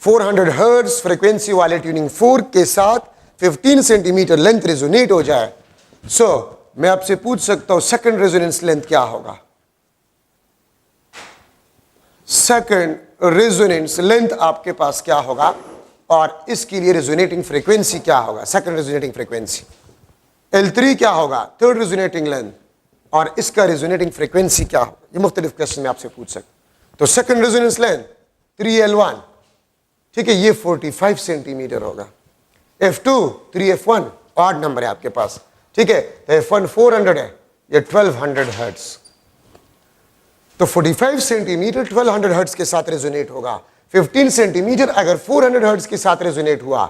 400 hertz frequency वाले ट्यूनिंग फोर्क के साथ 15 सेंटीमीटर लेंथ रेजोनेट हो जाए, सो मैं आपसे पूछ सकता हूं सेकंड रेजोनेंस लेंथ क्या होगा? सेकंड रेजोनेंस लेंथ आपके पास क्या होगा और इसके लिए रेजोनेटिंग फ्रीक्वेंसी क्या होगा? सेकंड रेजोनेटिंग फ्रीक्वेंसी L3 क्या होगा? थर्ड रेजोनेटिंग लेंथ, और इसका रेजोनेटिंग फ्रीक्वेंसी क्या होगा? ये मुख्तलिफ क्वेश्चन में आपसे पूछ सकते। तो सेकंड रेजोनेंस लेंथ 3L1, ठीक है, ये 45 सेंटीमीटर होगा। F2 3F1 ऑड नंबर है आपके पास, ठीक है, तो F1 400 है, ये 1200 हर्ट्ज। तो 45 सेंटीमीटर 1200 हर्ट्ज के साथ रेजोनेट होगा। 15 सेंटीमीटर अगर 400 हर्ट्ज के साथ रेजोनेट हुआ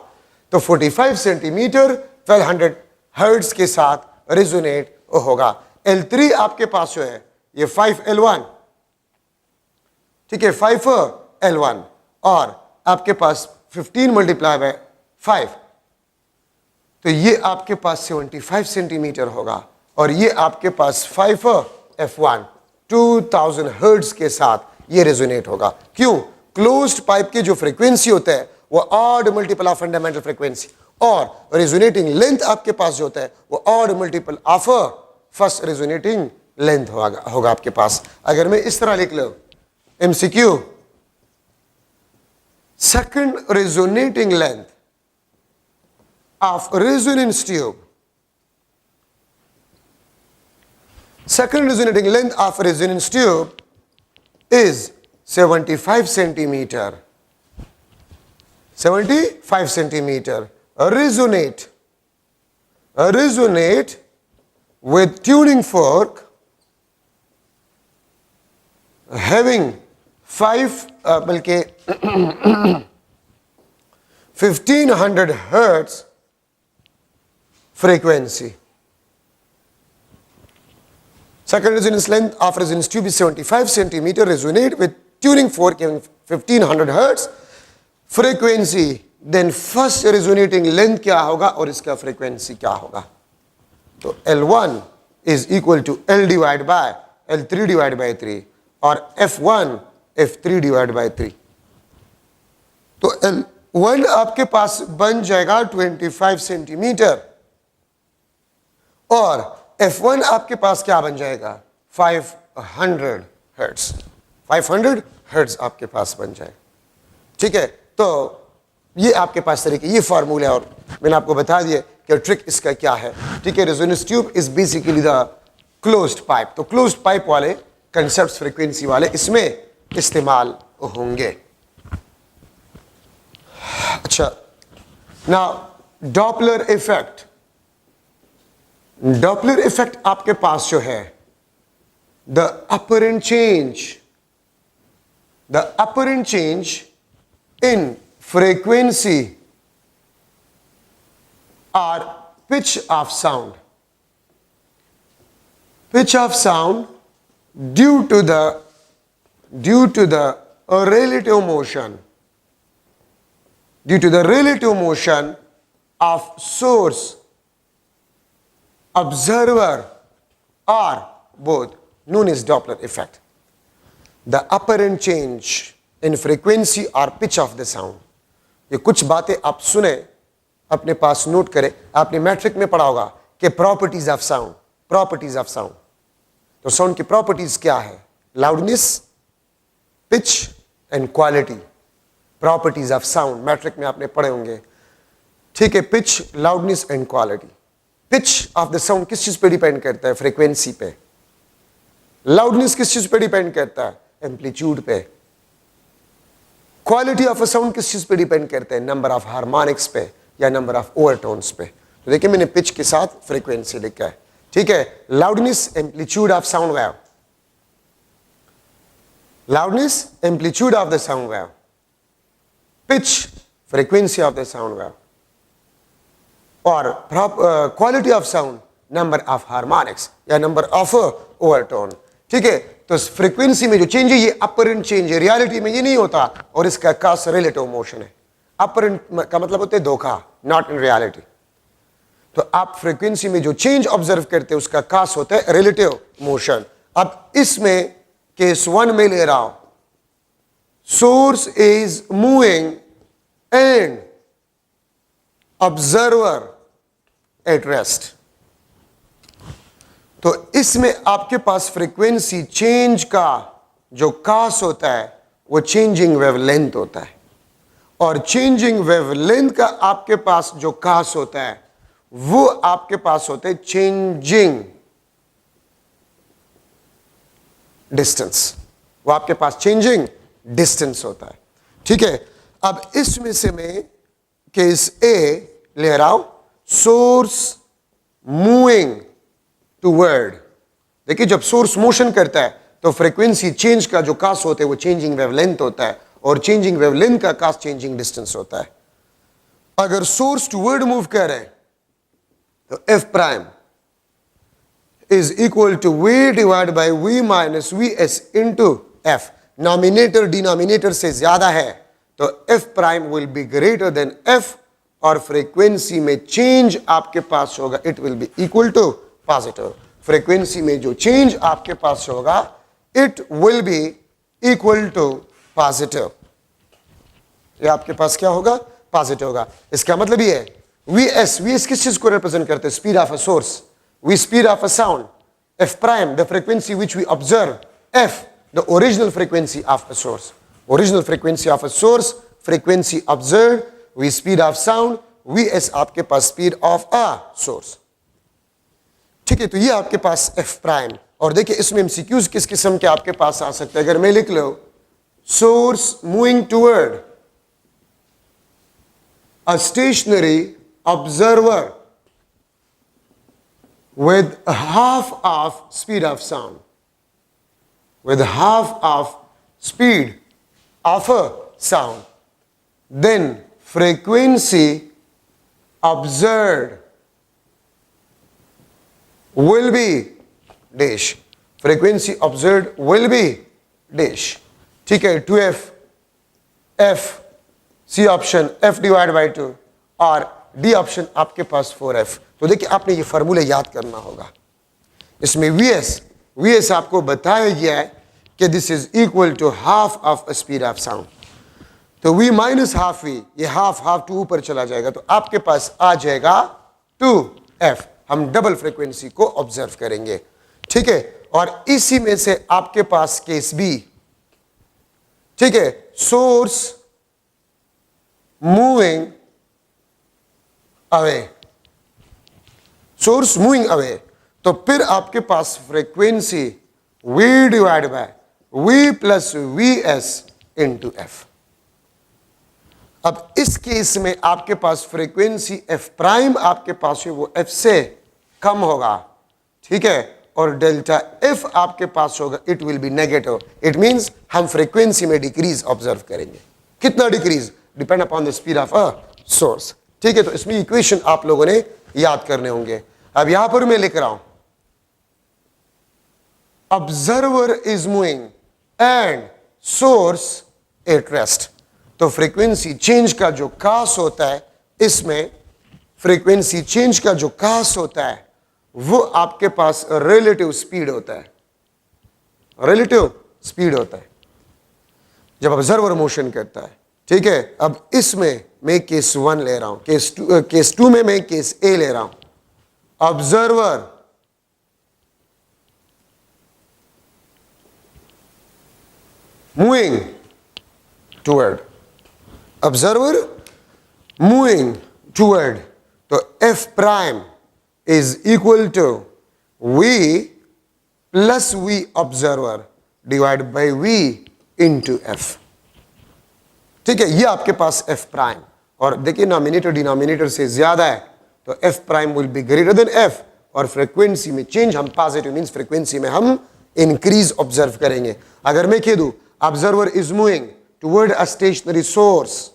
तो 45 सेंटीमीटर 1200 हर्ट्ज के साथ रेजोनेट होगा। L3 आपके पास जो है ये 5L1, ठीक है, 5L1, और आपके पास 15 मल्टीप्लाई बाय 5, तो ये आपके पास 75 सेंटीमीटर होगा। और ये आपके पास 5F1 2000 हर्ट्ज के साथ ये रेजोनेट होगा। क्यों? क्लोज्ड पाइप की जो फ्रीक्वेंसी होता है वो odd multiple of fundamental frequency, और रेजोनेटिंग लेंथ आपके पास जो होता है वो odd multiple of first resonating length होगा आपके पास। अगर मैं इस तरह लिख लूं MCQ, second resonating length of resonance tube, second resonating length of a resonance tube is 75 centimeter. 75 centimeter. Resonate with tuning fork having 1500 hertz frequency. Second resonance length of resonance tube is 75 centimeter. Resonate with tuning fork having 1500 hertz frequency. Then first resonating length क्या होगा और इसका frequency क्या होगा? तो L1 is equal to L divided by L3 divided by 3 और F1 F3 divided by 3. तो L1 आपके पास बन जाएगा 25 सेंटीमीटर और F1 आपके पास क्या बन जाएगा 500 हर्ट्ज। 500 हर्ट्ज आपके पास बन जाएगा। ठीक है, तो ये आपके पास तरीके, ये फार्मूला है और मैंने आपको बता दिया कि ट्रिक इसका क्या है। ठीक है, resonance tube is basically the closed pipe. तो क्लोज्ड पाइप वाले कंसेप्ट फ्रीक्वेंसी वाले इसमें इस्तेमाल होंगे। अच्छा, now Doppler effect. Doppler effect आपके पास जो है the apparent change in frequency और pitch of sound due to the relative motion of source, observer or both, known as Doppler effect. The apparent change in frequency or pitch of the sound. ये कुछ बातें आप सुने, अपने पास note करें। आपने matric में पढ़ा होगा कि प्रॉपर्टीज ऑफ साउंड। तो साउंड की प्रॉपर्टीज क्या है? Loudness, pitch and quality. Properties of sound matric में आपने पढ़े होंगे। ठीक है, pitch, loudness and quality. Pitch of the sound किस चीज पे डिपेंड करता है? फ्रीक्वेंसी पे। लाउडनेस किस चीज पे डिपेंड करता है? एम्पलीट्यूड पे। क्वालिटी ऑफ अ साउंड किस चीज पे डिपेंड करता है? नंबर ऑफ हार्मोनिक्स पे या नंबर ऑफ ओवरटोन्स पे। तो देखिए मैंने पिच के साथ फ्रीक्वेंसी लिखा है। ठीक है, loudness amplitude of sound wave, loudness amplitude of the sound wave, pitch frequency of the sound wave और quality of sound number of harmonics या नंबर ऑफ ओवरटोन। ठीक है, तो फ्रीक्वेंसी में जो चेंज है ये अपरेंट चेंज है, रियलिटी में ये नहीं होता और इसका कास रिलेटिव मोशन है। अपरेंट का मतलब होता है धोखा, नॉट इन रियलिटी। तो आप फ्रीक्वेंसी में जो चेंज ऑब्जर्व करते हैं उसका कास होता है रिलेटिव मोशन। अब इसमें केस 1 में ले रहा हूं, source is moving and observer at rest. तो इसमें आपके पास फ्रीक्वेंसी चेंज का जो कास होता है वो चेंजिंग वेवलेंथ होता है और चेंजिंग वेवलेंथ का आपके पास जो कास होता है वो आपके पास होता है चेंजिंग डिस्टेंस। वो आपके पास चेंजिंग डिस्टेंस होता है। ठीक है, अब इसमें से मैं केस ए ले रहा हूं, सोर्स मूविंग टूवर्ड। देखिए जब सोर्स मोशन करता है तो फ्रीक्वेंसी चेंज का जो कास होता है वो चेंजिंग वेवलेंथ होता है और चेंजिंग वेवलेंथ का कास चेंजिंग डिस्टेंस होता है। अगर सोर्स टूवर्ड मूव कर रहे हैं तो F prime is equal to V divide by V minus V S into F. Nominator denominator से ज्यादा है तो F prime will be greater than F और फ्रीक्वेंसी में चेंज आपके पास होगा it will be equal to positive. Frequency में जो चेंज आपके पास होगा it will be equal to positive. ये आपके पास क्या होगा? पॉजिटिव होगा। इसका मतलब ये है वी एस किस चीज को रिप्रेजेंट करते हैं? Speed of a source, V speed of a sound, F prime the frequency which we observe, F the original frequency of a source, original frequency of a source, frequency observe, V speed of sound, V S आपके पास speed of a source. ठीक है, तो ये आपके पास F prime. और देखिए इसमें एमसीक्यूज किस किस्म के आपके पास आ सकते हैं। अगर मैं लिख लो source moving toward a stationary observer with half of speed of sound, with half of speed of a sound, then frequency observed will be dash, frequency observed will be dash। ठीक है, 2f f C option f divide by 2 और D option आपके पास 4f। तो देखिए आपने ये formula याद करना होगा। इसमें वीएस आपको बताया गया है कि this is equal to half of speed of sound. तो v माइनस हाफ वी, ये हाफ टू ऊपर चला जाएगा, तो आपके पास आ जाएगा 2f। हम डबल फ्रीक्वेंसी को ऑब्जर्व करेंगे। ठीक है, और इसी में से आपके पास केस बी, ठीक है, source moving away, source moving away, तो फिर आपके पास frequency v divide by v plus V S into F. अब इस केस में आपके पास फ्रीक्वेंसी f प्राइम आपके पास है वो f से कम होगा। ठीक है, और डेल्टा f आपके पास होगा, it will B negative. It means हम फ्रीक्वेंसी में डिक्रीज ऑब्जर्व करेंगे। कितना decrease? Depend upon the speed of a source. ठीक है, तो इसमें इक्वेशन आप लोगों ने याद करने होंगे। अब यहां पर मैं लिख रहा हूं observer is moving and source at rest. तो फ्रीक्वेंसी चेंज का जो कास होता है, इसमें फ्रीक्वेंसी चेंज का जो कास होता है वो आपके पास रिलेटिव स्पीड होता है, रिलेटिव स्पीड होता है जब ऑब्जर्वर मोशन करता है। ठीक है, अब इसमें मैं केस 1 ले रहा हूं, केस 2 में मैं केस ए ले रहा हूं। Observer moving toward, observer moving toward, तो F prime is equal to V plus V observer divide by V into F. ठीक है, ये आपके पास एफ प्राइम, और देखिए नॉमिनेटर डिनोमिनेटर से ज्यादा है तो F prime will be greater than F, और फ्रीक्वेंसी में चेंज हम पॉजिटिव मींस फ्रीक्वेंसी में हम इंक्रीज ऑब्जर्व करेंगे। अगर मैं कह दूं observer is moving toward a stationary source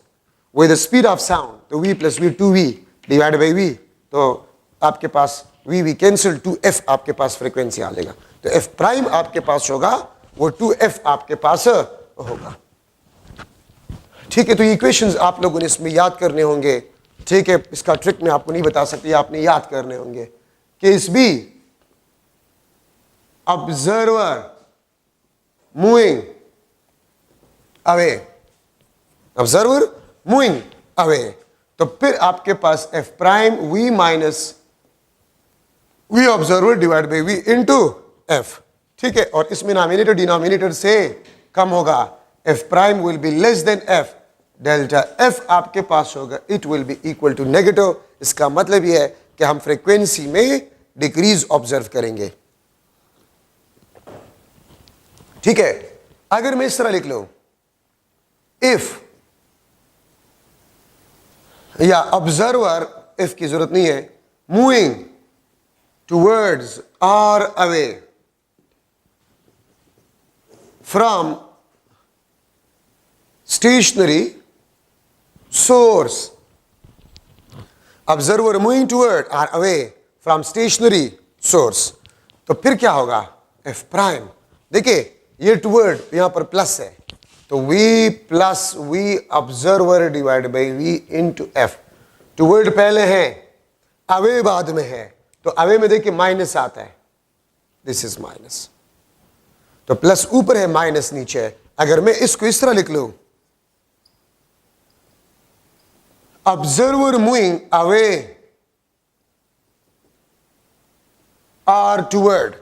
with the speed of sound, तो v plus V 2v divide by v, तो आपके पास v कैंसिल 2f आपके पास फ्रीक्वेंसी आ जाएगा। तो f प्राइम आपके पास होगा वो 2f आपके पास होगा। ठीक है, तो इक्वेशंस आप लोगों ने इसमें याद करने होंगे। ठीक है, इसका ट्रिक मैं आपको नहीं बता सकती, आपने याद करने होंगे। Case B observer moving away, observer moving away, तो फिर आपके पास F prime V minus V observer divide by V into F. ठीक है, और इसमें नॉमिनेटर डिनोमिनेटर से कम होगा, F prime will be less than F, delta F आपके पास होगा, it will be equal to negative. इसका मतलब यह है कि हम फ्रीक्वेंसी में डिक्रीज ऑब्जर्व करेंगे। ठीक है, अगर मैं इस तरह लिख लूं इफ, या ऑब्जर्वर, इफ की जरूरत नहीं है, मूविंग टुवर्ड्स और away from stationary source, observer moving toward और अवे फ्रॉम स्टेशनरी सोर्स, तो फिर क्या होगा? एफ प्राइम, देखिए ये टुवर्ड यहां पर प्लस है, तो v plus V observer divide by v into F. Toward पहले है, अवे बाद में है, तो अवे में देखिए माइनस आता है, दिस इज माइनस, तो प्लस ऊपर है माइनस नीचे है। अगर मैं इसको इस तरह लिख लूं observer moving away or toward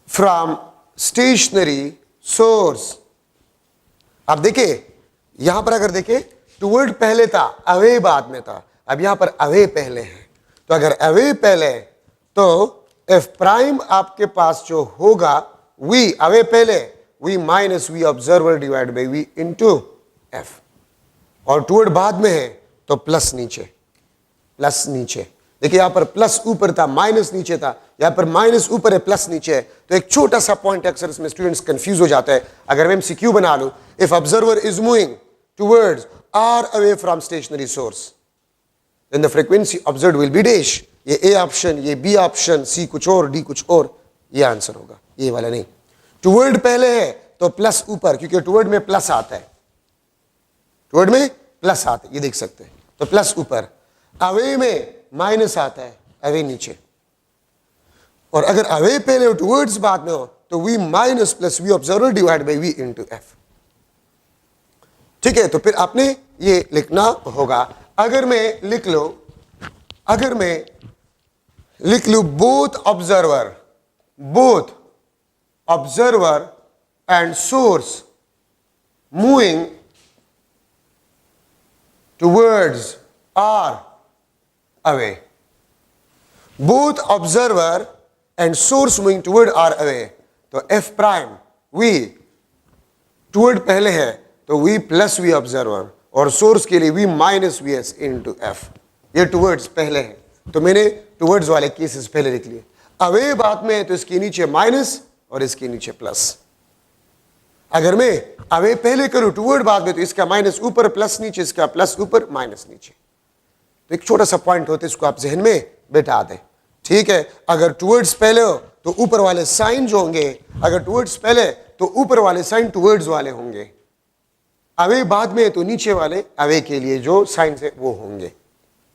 from stationary source. अब देखिए यहां पर अगर देखें टूवर्ड पहले था, अवे बाद में था, अब यहां पर अवे पहले है। तो अगर अवे पहले तो एफ प्राइम आपके पास जो होगा वी अवे पहले V minus V observer divide by V into F, और टूवर्ड बाद में है तो प्लस नीचे, प्लस नीचे। देखिए यहां पर प्लस ऊपर था, माइनस नीचे था, यहां पर माइनस ऊपर है, प्लस नीचे है। तो एक छोटा सा पॉइंट अक्सर इसमें स्टूडेंट्स कंफ्यूज हो जाता है। अगर मैं एमसीक्यू बना लूं, if observer is moving towards or away from stationary source then the frequency observed will be dash. ये ए ऑप्शन, ये बी ऑप्शन, सी कुछ और, डी कुछ और, ये आंसर होगा, ये वाला नहीं। टुवर्ड पहले है तो प्लस ऊपर, क्योंकि टुवर्ड में प्लस आता है, टुवर्ड में प्लस आता है, ये देख सकते हैं, तो प्लस ऊपर। अवे में माइनस आता है, अवे नीचे। और अगर अवे पहले हो टुवर्ड्स बाद में हो तो V minus plus V observer divide by V into F. ठीक है, तो फिर आपने ये लिखना होगा। अगर मैं लिख लू both observer and source moving towards or away, both observer and source moving toward are away, तो f प्राइम v toward पहले है तो v प्लस v ऑब्जर्वर, और सोर्स के लिए v minus V S into F. ये towards पहले है तो मैंने टुवर्ड्स वाले केसेस पहले लिख लिए। अवे बाद में है तो इसके नीचे माइनस और इसके नीचे प्लस। अगर मैं अवे पहले करूं टुवर्ड बाद में तो इसका माइनस ऊपर, प्लस नीचे, इसका प्लस ऊपर, माइनस नीचे। तो एक छोटा सा पॉइंट होता है, इसको आप जहन में बैठा दें। ठीक है, अगर टुवर्ड्स पहले हो तो ऊपर वाले साइन जो होंगे, अगर टुवर्ड्स पहले तो ऊपर वाले साइन टुवर्ड्स वाले होंगे, अवे बाद में तो नीचे वाले अवे के लिए जो साइंस है वो होंगे।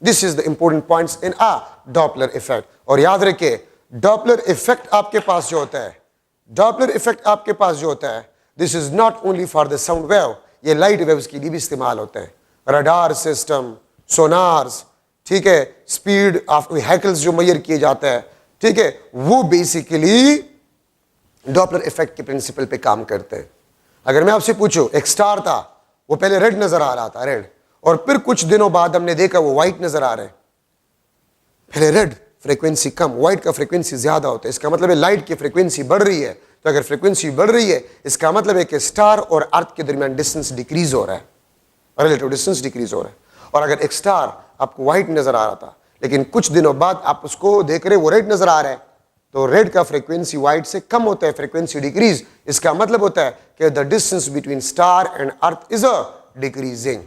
This is the important points in a Doppler effect. और याद रखिए डॉपलर इफेक्ट आपके पास जो होता है, डॉपलर इफेक्ट आपके पास जो होता है, this is not only for the sound wave, ये लाइट वेव्स के लिए भी इस्तेमाल होते हैं। रडार सिस्टम, सोनार्स, ठीक है, स्पीड ऑफ व्हीकल्स जो मेजर किए जाते हैं, ठीक है, वो बेसिकली डॉपलर इफेक्ट के प्रिंसिपल पे काम करते हैं। अगर मैं आपसे पूछूं एक स्टार था, वो पहले रेड नजर आ रहा था, रेड, और फिर कुछ दिनों बाद हमने देखा वो व्हाइट नजर आ रहा है। पहले रेड फ्रीक्वेंसी कम, व्हाइट का फ्रीक्वेंसी ज्यादा होता है, इसका मतलब है लाइट की फ्रीक्वेंसी बढ़ रही है। तो अगर फ्रीक्वेंसी बढ़ रही है इसका मतलब है कि स्टार और अर्थ के दरमियान डिस्टेंस डिक्रीज हो रहा है, रिलेटिव डिस्टेंस डिक्रीज हो रहा है। और अगर एक स्टार आपको व्हाइट नजर आ रहा था लेकिन कुछ दिनों बाद आप उसको देख रहे वो रेड नजर आ रहा है, तो रेड का फ्रीक्वेंसी व्हाइट से कम होता है, फ्रीक्वेंसी डिक्रीज। इसका मतलब होता है कि the distance between star and earth is a decreasing.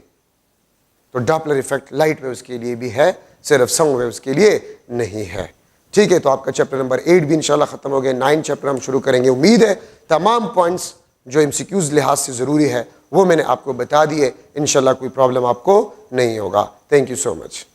तो डॉपलर इफेक्ट लाइट वेव्स के लिए भी है, सिर्फ साउंड वेव्स के लिए नहीं है। ठीक है, तो आपका चैप्टर नंबर 8 भी इंशाल्लाह खत्म हो गया। 9 चैप्टर हम शुरू करेंगे। उम्मीद है तमाम पॉइंट्स जो एमसीक्यूज लिहाज से जरूरी है वो मैंने आपको बता दिए। इंशाल्लाह कोई प्रॉब्लम आपको नहीं होगा। Thank you so much.